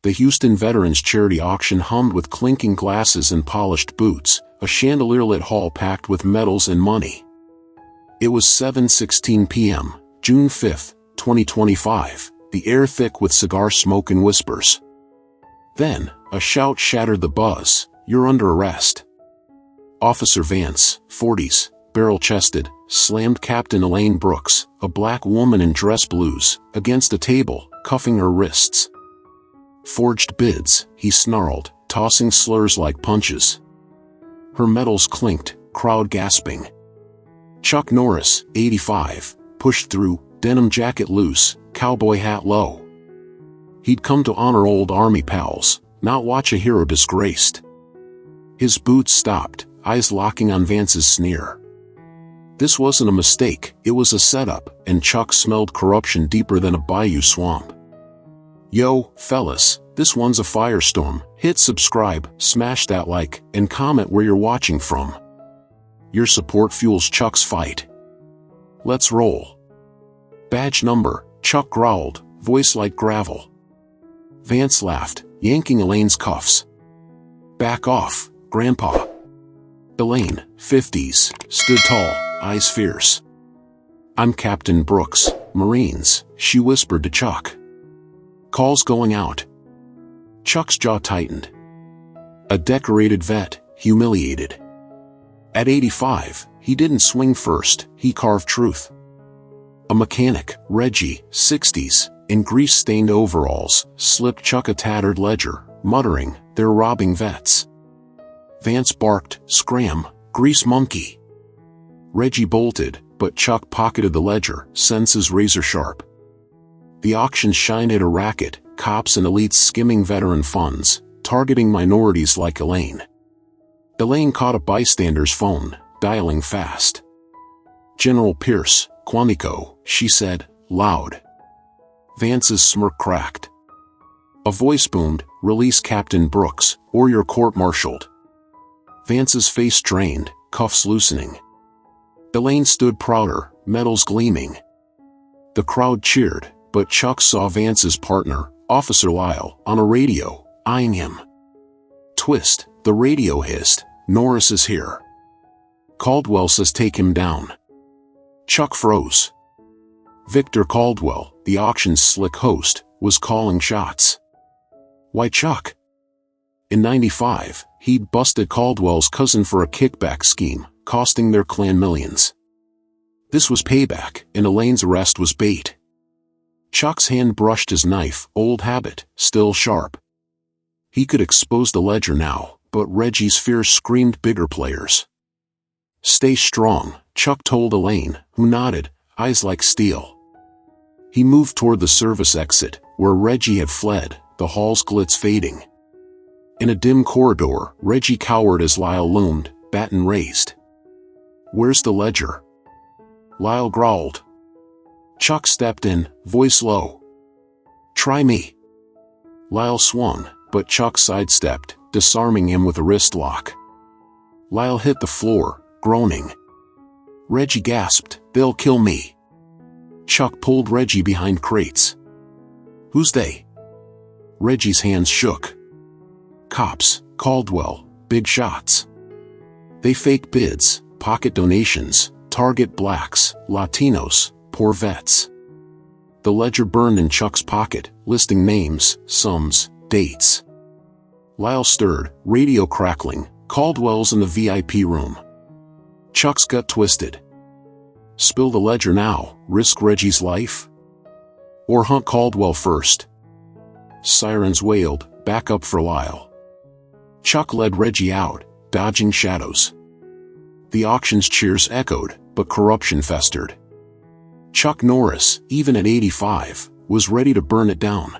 The Houston Veterans Charity Auction hummed with clinking glasses and polished boots, a chandelier-lit hall packed with medals and money. It was 7:16 p.m., June 5, 2025, the air thick with cigar smoke and whispers. Then, a shout shattered the buzz, "You're under arrest." Officer Vance, 40s, barrel-chested, slammed Captain Elaine Brooks, a black woman in dress blues, against a table, cuffing her wrists. "Forged bids," he snarled, tossing slurs like punches. Her medals clinked, crowd gasping. Chuck Norris, 85, pushed through, denim jacket loose, cowboy hat low. He'd come to honor old Army pals, not watch a hero disgraced. His boots stopped, eyes locking on Vance's sneer. This wasn't a mistake, it was a setup, and Chuck smelled corruption deeper than a bayou swamp. Yo, fellas, this one's a firestorm. Hit subscribe, smash that like, and comment where you're watching from. Your support fuels Chuck's fight. Let's roll. Badge number, Chuck growled, voice like gravel. Vance laughed, yanking Elaine's cuffs. Back off, Grandpa. Elaine, 50s, stood tall, eyes fierce. I'm Captain Brooks, Marines, she whispered to Chuck. Call's going out. Chuck's jaw tightened. A decorated vet, humiliated. At 85, he didn't swing first, he carved truth. A mechanic, Reggie, 60s, in grease-stained overalls, slipped Chuck a tattered ledger, muttering, "They're robbing vets." Vance barked, "Scram, grease monkey." Reggie bolted, but Chuck pocketed the ledger, senses razor-sharp. The auction shined at a racket, cops and elites skimming veteran funds, targeting minorities like Elaine. Elaine caught a bystander's phone, dialing fast. "General Pierce, Quantico," she said, loud. Vance's smirk cracked. A voice boomed, "Release Captain Brooks, or you're court-martialed." Vance's face drained, cuffs loosening. Elaine stood prouder, medals gleaming. The crowd cheered, but Chuck saw Vance's partner, Officer Lyle, on a radio, eyeing him. Twist, the radio hissed, "Norris is here. Caldwell says take him down." Chuck froze. Victor Caldwell, the auction's slick host, was calling shots. Why Chuck? In '95, he'd busted Caldwell's cousin for a kickback scheme, costing their clan millions. This was payback, and Elaine's arrest was bait. Chuck's hand brushed his knife, old habit, still sharp. He could expose the ledger now, but Reggie's fear screamed bigger players. "Stay strong," Chuck told Elaine, who nodded, eyes like steel. He moved toward the service exit, where Reggie had fled, the hall's glitz fading. In a dim corridor, Reggie cowered as Lyle loomed, baton raised. "Where's the ledger?" Lyle growled. Chuck stepped in, voice low. "Try me." Lyle swung, but Chuck sidestepped, disarming him with a wrist lock. Lyle hit the floor, groaning. Reggie gasped, "They'll kill me." Chuck pulled Reggie behind crates. "Who's they?" Reggie's hands shook. "Cops, Caldwell, big shots. They fake bids, pocket donations, target blacks, Latinos, poor vets." The ledger burned in Chuck's pocket, listing names, sums, dates. Lyle stirred, radio crackling, "Caldwell's in the VIP room." Chuck's gut twisted. Spill the ledger now, risk Reggie's life? Or hunt Caldwell first? Sirens wailed, back up for Lyle. Chuck led Reggie out, dodging shadows. The auction's cheers echoed, but corruption festered. Chuck Norris, even at 85, was ready to burn it down.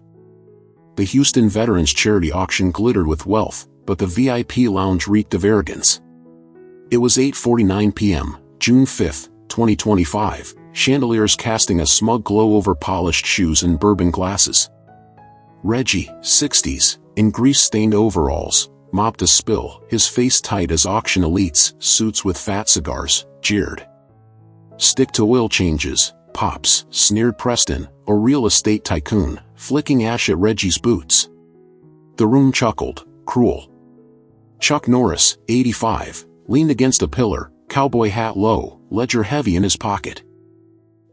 The Houston Veterans Charity Auction glittered with wealth, but the VIP lounge reeked of arrogance. It was 8:49 p.m., June 5, 2025, chandeliers casting a smug glow over polished shoes and bourbon glasses. Reggie, 60s, in grease-stained overalls, mopped a spill, his face tight as auction elites, suits with fat cigars, jeered. "Stick to oil changes, Pops," sneered Preston, a real estate tycoon, flicking ash at Reggie's boots. The room chuckled, cruel. Chuck Norris, 85, leaned against a pillar, cowboy hat low, ledger heavy in his pocket.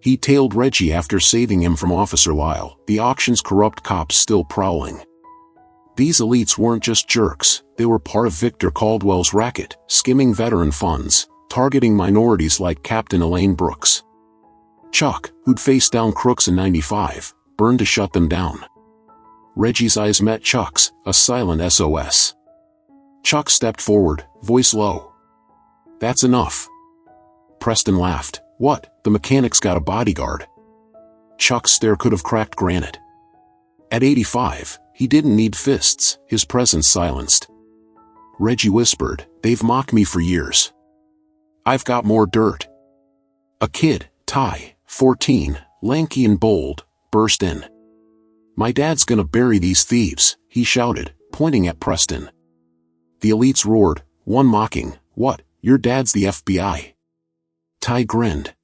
He tailed Reggie after saving him from Officer Lyle, the auction's corrupt cops still prowling. These elites weren't just jerks, they were part of Victor Caldwell's racket, skimming veteran funds, targeting minorities like Captain Elaine Brooks. Chuck, who'd faced down crooks in '95, burned to shut them down. Reggie's eyes met Chuck's, a silent SOS. Chuck stepped forward, voice low. "That's enough." Preston laughed. "What, the mechanic's got a bodyguard?" Chuck's stare could have cracked granite. At 85, he didn't need fists, his presence silenced. Reggie whispered, "They've mocked me for years. I've got more dirt." A kid, Ty, 14, lanky and bold, burst in. "My dad's gonna bury these thieves," he shouted, pointing at Preston. The elites roared, one mocking, "What, your dad's the FBI?" Ty grinned.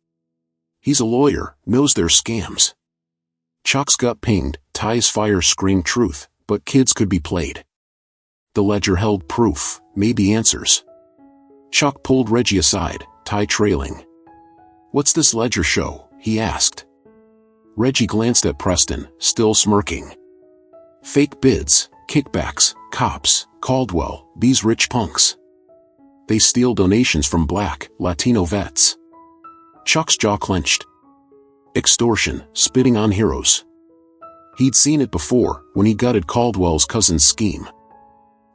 "He's a lawyer, knows they're scams." Chuck's gut pinged, Ty's fire screamed truth, but kids could be played. The ledger held proof, maybe answers. Chuck pulled Reggie aside, Ty trailing. "What's this ledger show?" he asked. Reggie glanced at Preston, still smirking. "Fake bids, kickbacks, cops, Caldwell, these rich punks. They steal donations from Black, Latino vets." Chuck's jaw clenched. Extortion, spitting on heroes. He'd seen it before, when he gutted Caldwell's cousin's scheme.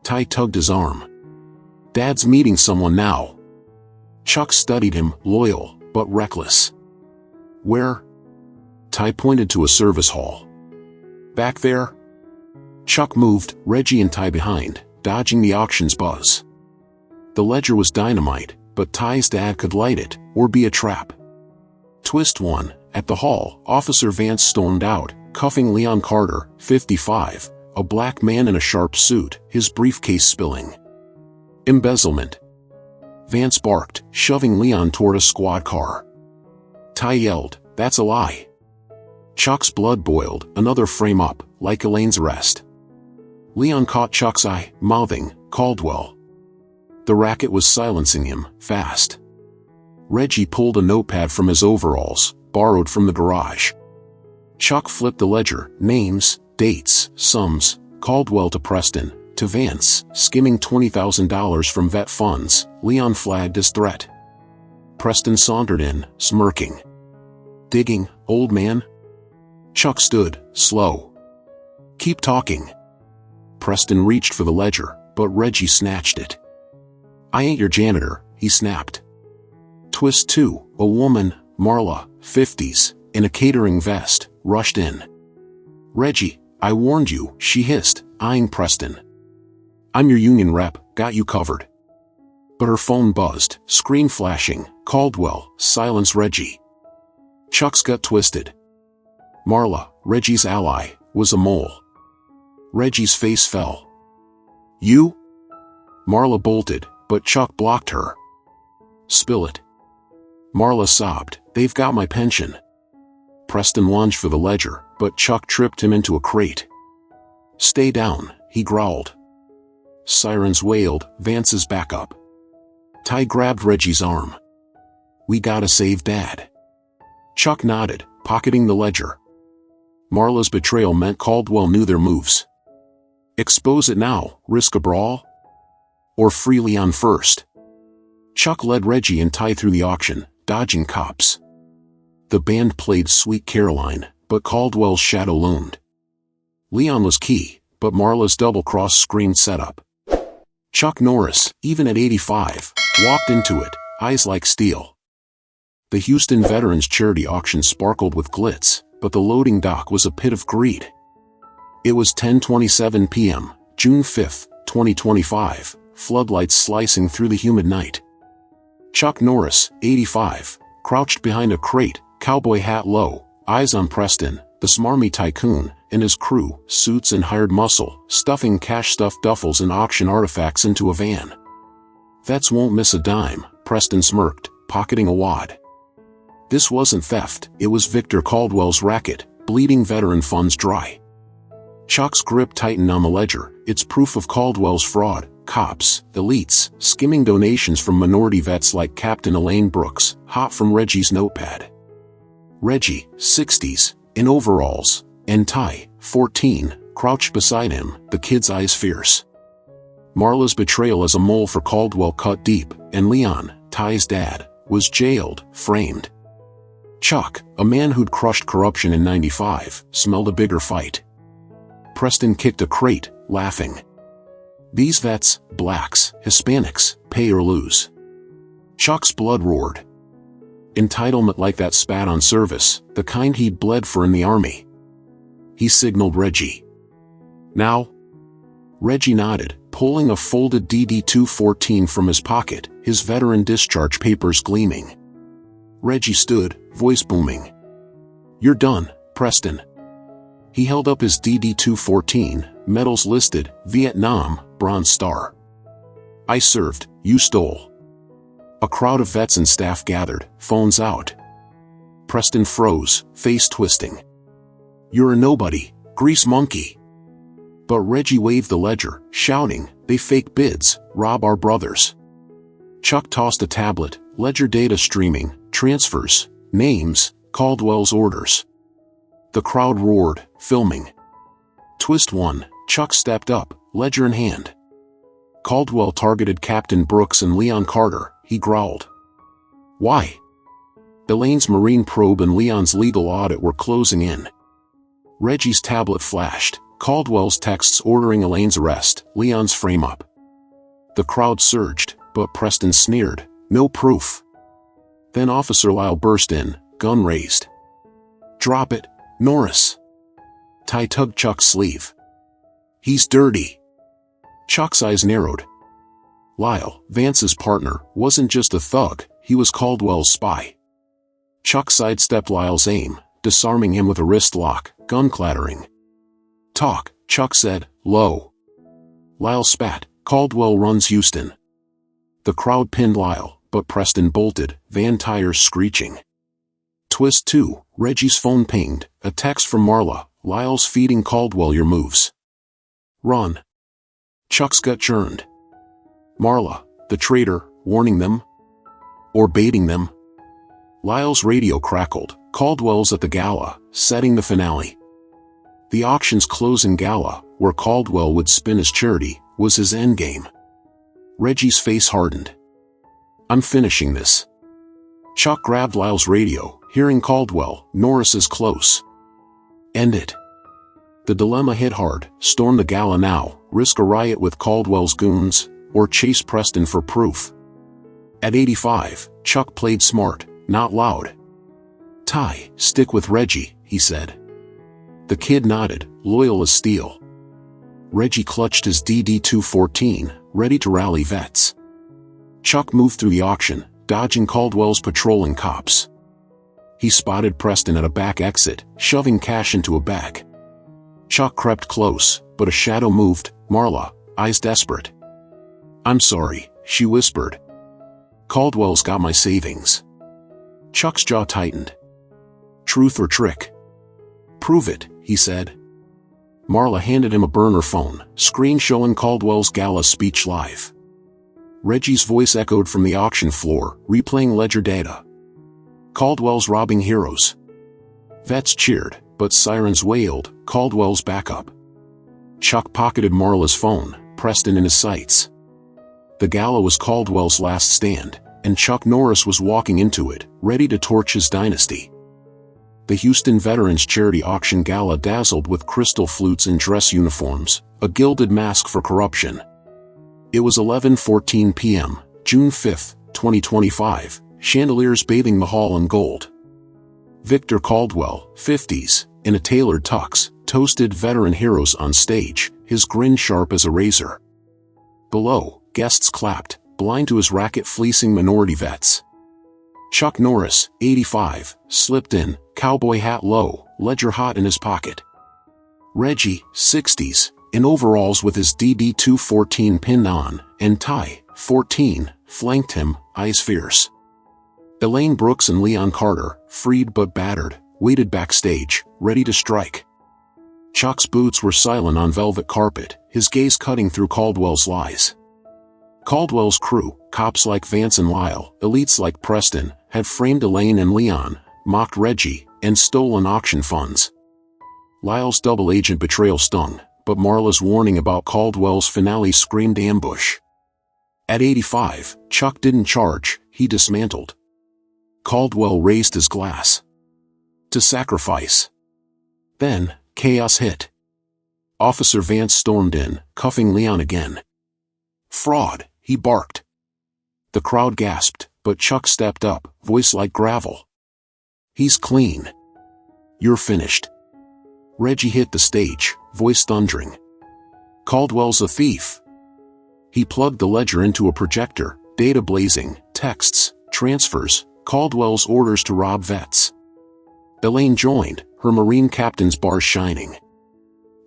Ty tugged his arm. "Dad's meeting someone now." Chuck studied him, loyal, but reckless. "Where?" Ty pointed to a service hall. "Back there?" Chuck moved, Reggie and Ty behind, dodging the auction's buzz. The ledger was dynamite, but Ty's dad could light it, or be a trap. Twist 1. At the hall, Officer Vance stormed out, cuffing Leon Carter, 55, a black man in a sharp suit, his briefcase spilling. "Embezzlement." Vance barked, shoving Leon toward a squad car. Ty yelled, "That's a lie." Chuck's blood boiled, another frame up, like Elaine's arrest. Leon caught Chuck's eye, mouthing, "Caldwell." The racket was silencing him, fast. Reggie pulled a notepad from his overalls, borrowed from the garage. Chuck flipped the ledger, names, dates, sums, Caldwell to Preston, to Vance, skimming $20,000 from vet funds, Leon flagged as threat. Preston sauntered in, smirking. "Digging, old man?" Chuck stood, slow. "Keep talking." Preston reached for the ledger, but Reggie snatched it. "I ain't your janitor," he snapped. Twist 2, a woman, Marla, 50s, in a catering vest, rushed in. "Reggie, I warned you," she hissed, eyeing Preston. "I'm your union rep, got you covered." But her phone buzzed, screen flashing, "Caldwell, silence Reggie." Chuck's gut twisted. Marla, Reggie's ally, was a mole. Reggie's face fell. "You?" Marla bolted, but Chuck blocked her. "Spill it." Marla sobbed, "They've got my pension." Preston lunged for the ledger, but Chuck tripped him into a crate. "Stay down," he growled. Sirens wailed, Vance's back up. Ty grabbed Reggie's arm. "We gotta save Dad." Chuck nodded, pocketing the ledger. Marla's betrayal meant Caldwell knew their moves. Expose it now, risk a brawl? Or free Leon first? Chuck led Reggie and Ty through the auction, dodging cops. The band played Sweet Caroline, but Caldwell's shadow loomed. Leon was key, but Marla's double-cross screamed setup. Chuck Norris, even at 85, walked into it, eyes like steel. The Houston Veterans Charity Auction sparkled with glitz, but the loading dock was a pit of greed. It was 10:27 p.m., June 5, 2025, floodlights slicing through the humid night. Chuck Norris, 85, crouched behind a crate, cowboy hat low, eyes on Preston, the smarmy tycoon, and his crew, suits and hired muscle, stuffing cash-stuffed duffels and auction artifacts into a van. "Vets won't miss a dime," Preston smirked, pocketing a wad. This wasn't theft, it was Victor Caldwell's racket, bleeding veteran funds dry. Chuck's grip tightened on the ledger. It's proof of Caldwell's fraud. Cops, elites, skimming donations from minority vets like Captain Elaine Brooks, hot from Reggie's notepad. Reggie, 60s, in overalls, and tie, 14, crouched beside him, the kid's eyes fierce. Marla's betrayal as a mole for Caldwell cut deep, and Leon, Ty's dad, was jailed, framed. Chuck, a man who'd crushed corruption in '95, smelled a bigger fight. Preston kicked a crate, laughing. These vets, blacks, Hispanics, pay or lose. Chuck's blood roared. Entitlement like that spat on service, the kind he'd bled for in the army. He signaled Reggie. Now? Reggie nodded, pulling a folded DD-214 from his pocket, his veteran discharge papers gleaming. Reggie stood, voice booming. You're done, Preston. He held up his DD-214, medals listed, Vietnam, Bronze Star. I served, you stole. A crowd of vets and staff gathered, phones out. Preston froze, face twisting. You're a nobody, grease monkey. But Reggie waved the ledger, shouting, they fake bids, rob our brothers. Chuck tossed a tablet, ledger data streaming, transfers, names, Caldwell's orders. The crowd roared, filming. Twist 1, Chuck stepped up, ledger in hand. Caldwell targeted Captain Brooks and Leon Carter, he growled. Why? Elaine's marine probe and Leon's legal audit were closing in. Reggie's tablet flashed, Caldwell's texts ordering Elaine's arrest, Leon's frame-up. The crowd surged, but Preston sneered, no proof. Then Officer Lyle burst in, gun raised. Drop it, Norris. Ty tugged Chuck's sleeve. He's dirty. Chuck's eyes narrowed. Lyle, Vance's partner, wasn't just a thug, he was Caldwell's spy. Chuck sidestepped Lyle's aim, disarming him with a wrist lock, gun clattering. Talk, Chuck said, low. Lyle spat, Caldwell runs Houston. The crowd pinned Lyle, but Preston bolted, van tires screeching. Twist 2, Reggie's phone pinged, a text from Marla, Lyle's feeding Caldwell your moves. Run. Chuck's gut churned. Marla, the traitor, warning them? Or baiting them? Lyle's radio crackled, Caldwell's at the gala, setting the finale. The auction's closing gala, where Caldwell would spin his charity, was his endgame. Reggie's face hardened. I'm finishing this. Chuck grabbed Lyle's radio, hearing Caldwell, Norris is close. End it. The dilemma hit hard, storm the gala now, risk a riot with Caldwell's goons, or chase Preston for proof. At 85, Chuck played smart, not loud. Ty, stick with Reggie, he said. The kid nodded, loyal as steel. Reggie clutched his DD-214, ready to rally vets. Chuck moved through the auction, dodging Caldwell's patrolling cops. He spotted Preston at a back exit, shoving cash into a bag. Chuck crept close, but a shadow moved, Marla, eyes desperate. I'm sorry, she whispered. Caldwell's got my savings. Chuck's jaw tightened. Truth or trick? Prove it, he said. Marla handed him a burner phone, screen showing Caldwell's gala speech live. Reggie's voice echoed from the auction floor, replaying ledger data. Caldwell's robbing heroes. Vets cheered, but sirens wailed, Caldwell's backup. Chuck pocketed Marla's phone, Preston in his sights. The gala was Caldwell's last stand, and Chuck Norris was walking into it, ready to torch his dynasty. The Houston Veterans Charity Auction Gala dazzled with crystal flutes and dress uniforms, a gilded mask for corruption. It was 11:14 p.m., June 5, 2025, chandeliers bathing the hall in gold. Victor Caldwell, 50s, in a tailored tux, toasted veteran heroes on stage, his grin sharp as a razor. Below, guests clapped, blind to his racket fleecing minority vets. Chuck Norris, 85, slipped in, cowboy hat low, ledger hot in his pocket. Reggie, 60s, in overalls with his DD-214 pinned on, and Ty, 14, flanked him, eyes fierce. Elaine Brooks and Leon Carter, freed but battered, waited backstage, ready to strike. Chuck's boots were silent on velvet carpet, his gaze cutting through Caldwell's lies. Caldwell's crew, cops like Vance and Lyle, elites like Preston, had framed Elaine and Leon, mocked Reggie, and stolen auction funds. Lyle's double agent betrayal stung, but Marla's warning about Caldwell's finale screamed ambush. At 85, Chuck didn't charge, he dismantled. Caldwell raised his glass. To sacrifice. Then, chaos hit. Officer Vance stormed in, cuffing Leon again. Fraud, he barked. The crowd gasped, but Chuck stepped up, voice like gravel. He's clean. You're finished. Reggie hit the stage, voice thundering. Caldwell's a thief. He plugged the ledger into a projector, data blazing, texts, transfers, Caldwell's orders to rob vets. Elaine joined, her Marine captain's bars shining.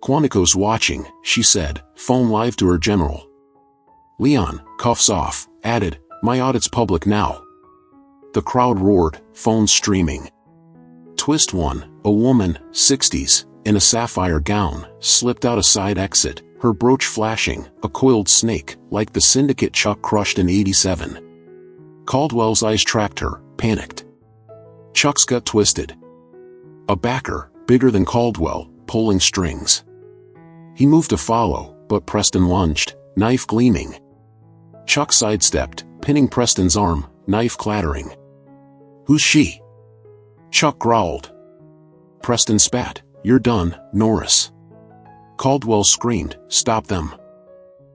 Quantico's watching, she said, phone live to her general. Leon, cuffs off, added, my audit's public now. The crowd roared, phones streaming. Twist 1, a woman, 60s, in a sapphire gown, slipped out a side exit, her brooch flashing, a coiled snake, like the syndicate Chuck crushed in '87. Caldwell's eyes tracked her, panicked. Chuck's gut twisted. A backer, bigger than Caldwell, pulling strings. He moved to follow, but Preston lunged, knife gleaming. Chuck sidestepped, pinning Preston's arm, knife clattering. Who's she? Chuck growled. Preston spat, you're done, Norris. Caldwell screamed, stop them.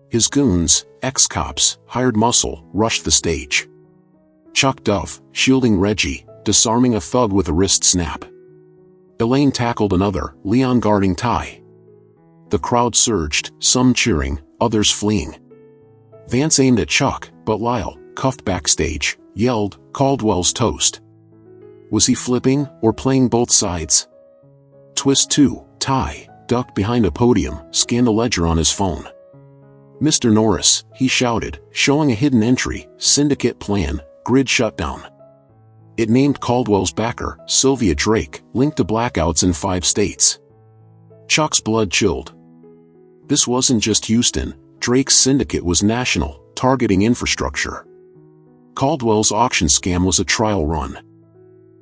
His goons, ex-cops, hired muscle, rushed the stage. Chuck dove, shielding Reggie, disarming a thug with a wrist snap. Elaine tackled another, Leon guarding Ty. The crowd surged, some cheering, others fleeing. Vance aimed at Chuck, but Lyle, cuffed backstage, yelled, Caldwell's toast. Was he flipping, or playing both sides? Twist 2, Ty, ducked behind a podium, scanned a ledger on his phone. Mr. Norris, he shouted, showing a hidden entry, syndicate plan, grid shutdown. It named Caldwell's backer, Sylvia Drake, linked to blackouts in 5 states. Chuck's blood chilled. This wasn't just Houston, Drake's syndicate was national, targeting infrastructure. Caldwell's auction scam was a trial run.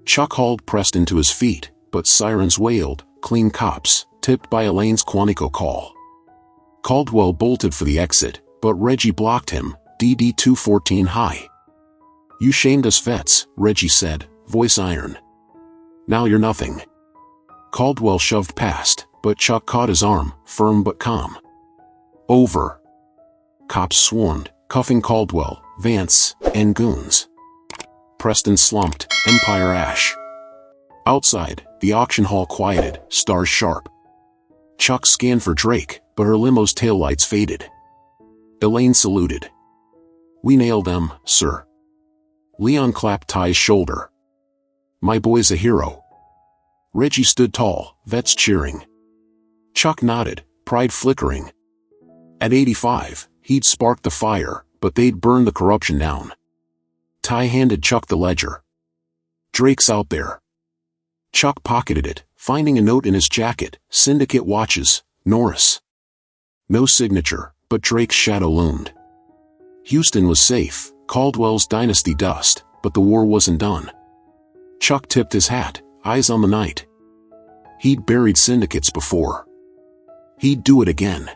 Chuck hauled Preston to his feet, but sirens wailed, clean cops, tipped by Elaine's Quantico call. Caldwell bolted for the exit, but Reggie blocked him, DD 214 high. You shamed us vets, Reggie said, voice iron. Now you're nothing. Caldwell shoved past, but Chuck caught his arm, firm but calm. Over. Cops swarmed, cuffing Caldwell, Vance, and goons. Preston slumped, Empire ash. Outside, the auction hall quieted, stars sharp. Chuck scanned for Drake, but her limo's taillights faded. Elaine saluted. We nailed them, sir. Leon clapped Ty's shoulder. My boy's a hero. Reggie stood tall, vets cheering. Chuck nodded, pride flickering. At 85, he'd sparked the fire, but they'd burned the corruption down. Ty handed Chuck the ledger. Drake's out there. Chuck pocketed it, finding a note in his jacket, syndicate watches, Norris. No signature, but Drake's shadow loomed. Houston was safe, Caldwell's dynasty dust, but the war wasn't done. Chuck tipped his hat, eyes on the night. He'd buried syndicates before. He'd do it again.